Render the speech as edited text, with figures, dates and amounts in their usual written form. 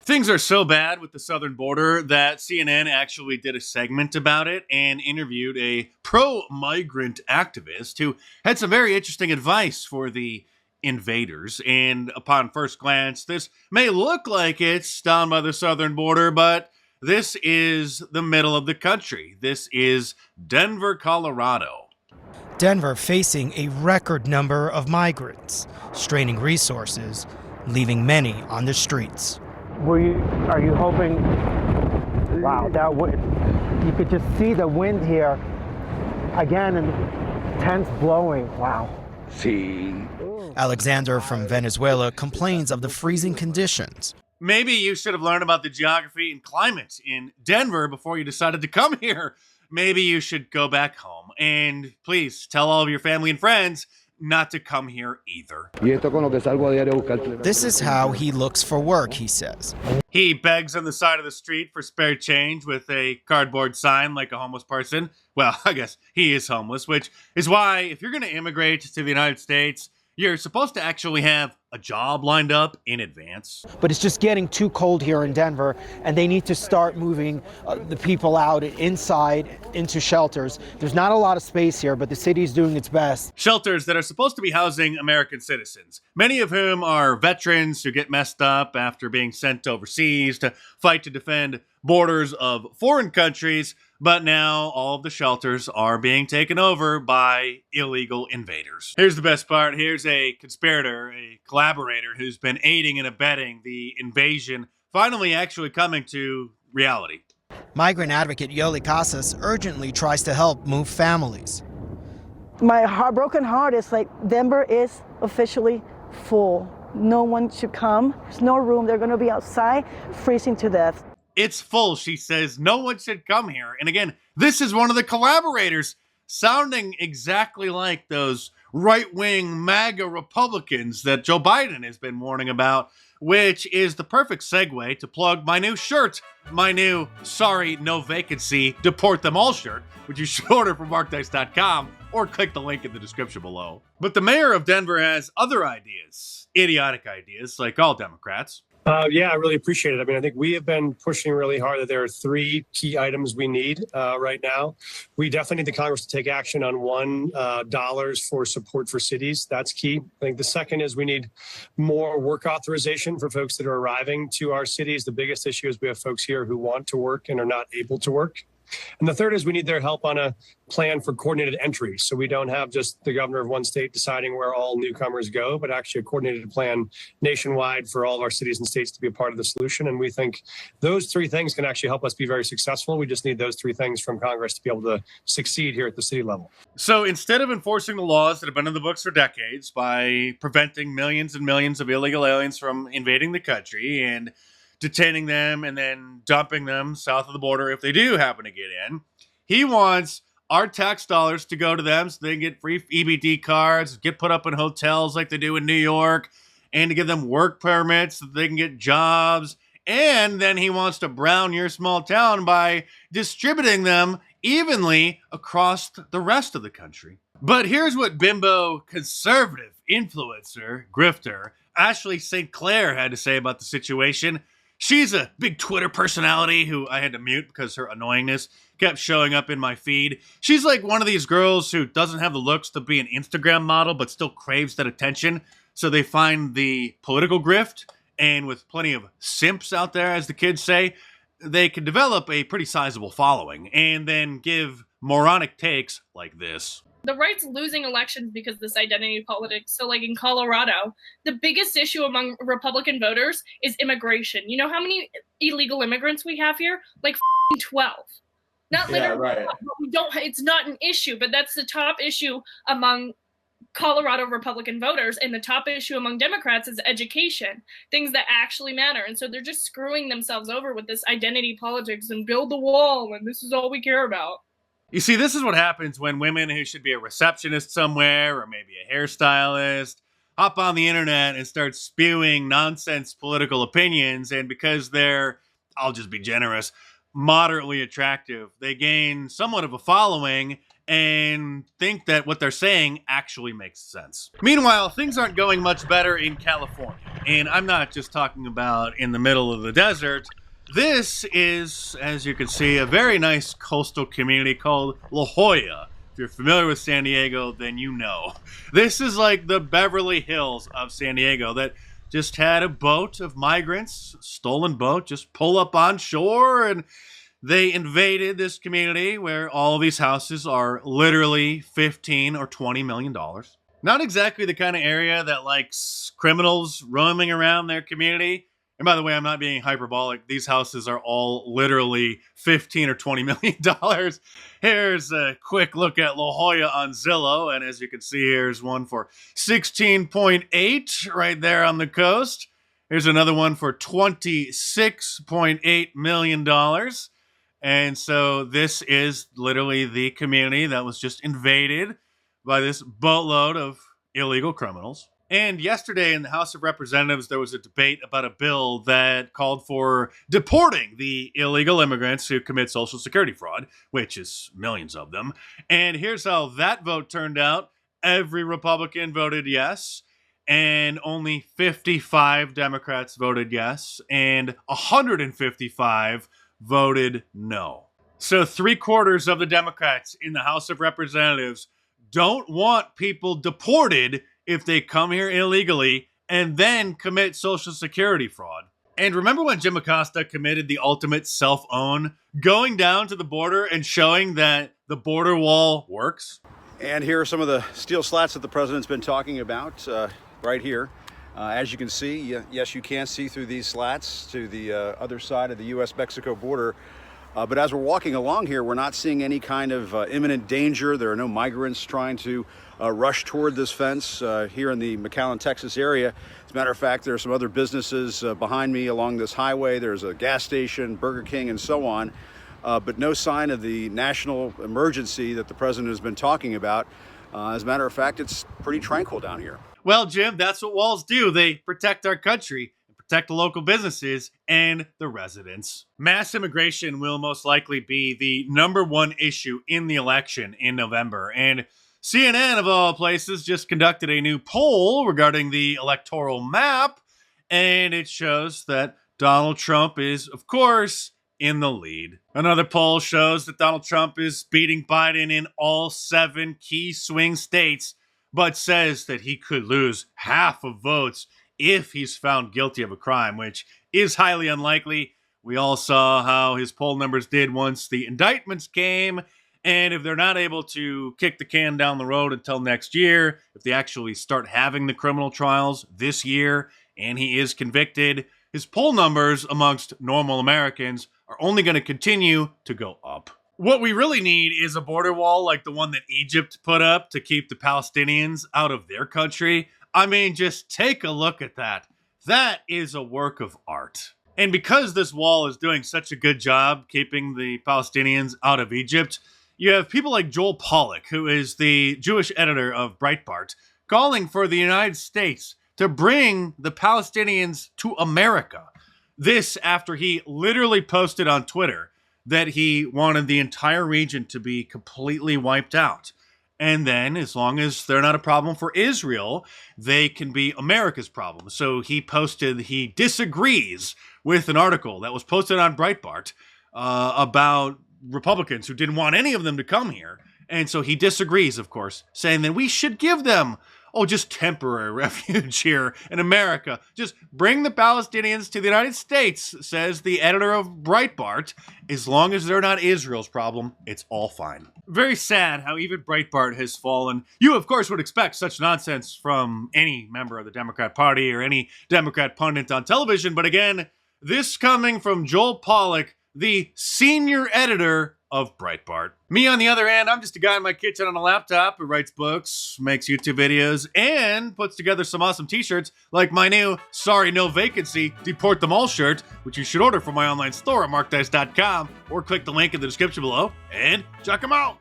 Things are so bad with the southern border that CNN actually did a segment about it and interviewed a pro-migrant activist who had some very interesting advice for the invaders. And upon first glance, this may look like it's down by the southern border, but this is the middle of the country. This is Denver, Colorado. Denver facing a record number of migrants, straining resources, leaving many on the streets. Are you hoping? Wow, you could just see the wind here again, and tents blowing. Wow. See. Alexander from Venezuela complains of the freezing conditions. Maybe you should have learned about the geography and climate in Denver before you decided to come here. Maybe you should go back home. And please tell all of your family and friends not to come here either. This is how he looks for work, he says. He begs on the side of the street for spare change with a cardboard sign like a homeless person. Well, I guess he is homeless, which is why if you're going to immigrate to the United States, you're supposed to actually have a job lined up in advance. But it's just getting too cold here in Denver, and they need to start moving the people out inside into shelters. There's not a lot of space here, but the city's doing its best. Shelters that are supposed to be housing American citizens, many of whom are veterans who get messed up after being sent overseas to fight to defend borders of foreign countries. But now all of the shelters are being taken over by illegal invaders. Here's the best part. Here's a conspirator, a collaborator who's been aiding and abetting the invasion, finally actually coming to reality. Migrant advocate Jolla Casas urgently tries to help move families. My broken heart is like Denver is officially full. No one should come. There's no room. They're going to be outside freezing to death. It's full, she says. No one should come here. And again, this is one of the collaborators, sounding exactly like those right-wing MAGA Republicans that Joe Biden has been warning about, which is the perfect segue to plug my new shirt, my new Sorry No Vacancy Deport Them All shirt, which you should order from markdice.com or click the link in the description below. But the mayor of Denver has other ideas, idiotic ideas, like all Democrats. Yeah, I really appreciate it. I mean, I think we have been pushing really hard that there are three key items we need right now. We definitely need the Congress to take action on $1 for support for cities. That's key. I think the second is we need more work authorization for folks that are arriving to our cities. The biggest issue is we have folks here who want to work and are not able to work. And the third is we need their help on a plan for coordinated entry. So we don't have just the governor of one state deciding where all newcomers go, but actually a coordinated plan nationwide for all of our cities and states to be a part of the solution. And we think those three things can actually help us be very successful. We just need those three things from Congress to be able to succeed here at the city level. So instead of enforcing the laws that have been in the books for decades by preventing millions and millions of illegal aliens from invading the country and detaining them and then dumping them south of the border if they do happen to get in, he wants our tax dollars to go to them so they can get free EBT cards, get put up in hotels like they do in New York, and to give them work permits so that they can get jobs. And then he wants to brown your small town by distributing them evenly across the rest of the country. But here's what bimbo conservative influencer grifter Ashley St. Clair had to say about the situation. She's a big Twitter personality who I had to mute because her annoyingness kept showing up in my feed. She's like one of these girls who doesn't have the looks to be an Instagram model, but still craves that attention. So they find the political grift, and with plenty of simps out there, as the kids say, they can develop a pretty sizable following and then give moronic takes like this. The right's losing elections because of this identity politics. So like in Colorado, the biggest issue among Republican voters is immigration. You know how many illegal immigrants we have here? Like 12. Not literally, right. We don't, it's not an issue, but that's the top issue among Colorado Republican voters, and the top issue among Democrats is education, things that actually matter. And so they're just screwing themselves over with this identity politics and build the wall, and this is all we care about. You see, this is what happens when women who should be a receptionist somewhere or maybe a hairstylist hop on the internet and start spewing nonsense political opinions. And because they're, I'll just be generous, moderately attractive, they gain somewhat of a following and think that what they're saying actually makes sense. Meanwhile, things aren't going much better in California. And I'm not just talking about in the middle of the desert. This is, as you can see, a very nice coastal community called La Jolla. If you're familiar with San Diego, then you know. This is like the Beverly Hills of San Diego that just had a boat of migrants, stolen boat, just pull up on shore, and they invaded this community where all of these houses are literally $15 or $20 million. Not exactly the kind of area that likes criminals roaming around their community. And by the way, I'm not being hyperbolic. These houses are all literally $15 or $20 million. Here's a quick look at La Jolla on Zillow. And as you can see, here's one for 16.8 right there on the coast. Here's another one for $26.8 million. And so this is literally the community that was just invaded by this boatload of illegal criminals. And yesterday in the House of Representatives, there was a debate about a bill that called for deporting the illegal immigrants who commit Social Security fraud, which is millions of them. And here's how that vote turned out. Every Republican voted yes, and only 55 Democrats voted yes, and 155 voted no. So 3/4 of the Democrats in the House of Representatives don't want people deported if they come here illegally and then commit Social Security fraud. And remember when Jim Acosta committed the ultimate self-own, going down to the border and showing that the border wall works? And here are some of the steel slats that the president's been talking about right here. As you can see, yes, you can see through these slats to the other side of the U.S.-Mexico border. But as we're walking along here, we're not seeing any kind of imminent danger. There are no migrants trying to rush toward this fence here in the McAllen, Texas area. As a matter of fact, there are some other businesses behind me along this highway. There's a gas station, Burger King, and so on. But no sign of the national emergency that the president has been talking about. As a matter of fact, it's pretty tranquil down here. Well, Jim, that's what walls do. They protect our country, protect the local businesses and the residents. Mass immigration will most likely be the #1 issue in the election in November. And CNN, of all places, just conducted a new poll regarding the electoral map. And it shows that Donald Trump is, of course, in the lead. Another poll shows that Donald Trump is beating Biden in all 7 key swing states, but says that he could lose half of votes if he's found guilty of a crime, which is highly unlikely. We all saw how his poll numbers did once the indictments came, and if they're not able to kick the can down the road until next year, if they actually start having the criminal trials this year, and he is convicted, his poll numbers amongst normal Americans are only going to continue to go up. What we really need is a border wall like the one that Egypt put up to keep the Palestinians out of their country. I mean, just take a look at that. That is a work of art. And because this wall is doing such a good job keeping the Palestinians out of Egypt, you have people like Joel Pollack, who is the Jewish editor of Breitbart, calling for the United States to bring the Palestinians to America. This after he literally posted on Twitter that he wanted the entire region to be completely wiped out. And then, as long as they're not a problem for Israel, they can be America's problem. So he posted he disagrees with an article that was posted on Breitbart about Republicans who didn't want any of them to come here. And so he disagrees, of course, saying that we should give them, just temporary refuge here in America. Just bring the Palestinians to the United States, says the editor of Breitbart. As long as they're not Israel's problem, it's all fine. Very sad how even Breitbart has fallen. You, of course, would expect such nonsense from any member of the Democrat Party or any Democrat pundit on television. But again, this coming from Joel Pollack, the senior editor of Breitbart. Me, on the other hand, I'm just a guy in my kitchen on a laptop who writes books, makes YouTube videos, and puts together some awesome t-shirts like my new Sorry No Vacancy Deport Them All shirt, which you should order from my online store at markdice.com or click the link in the description below and check them out.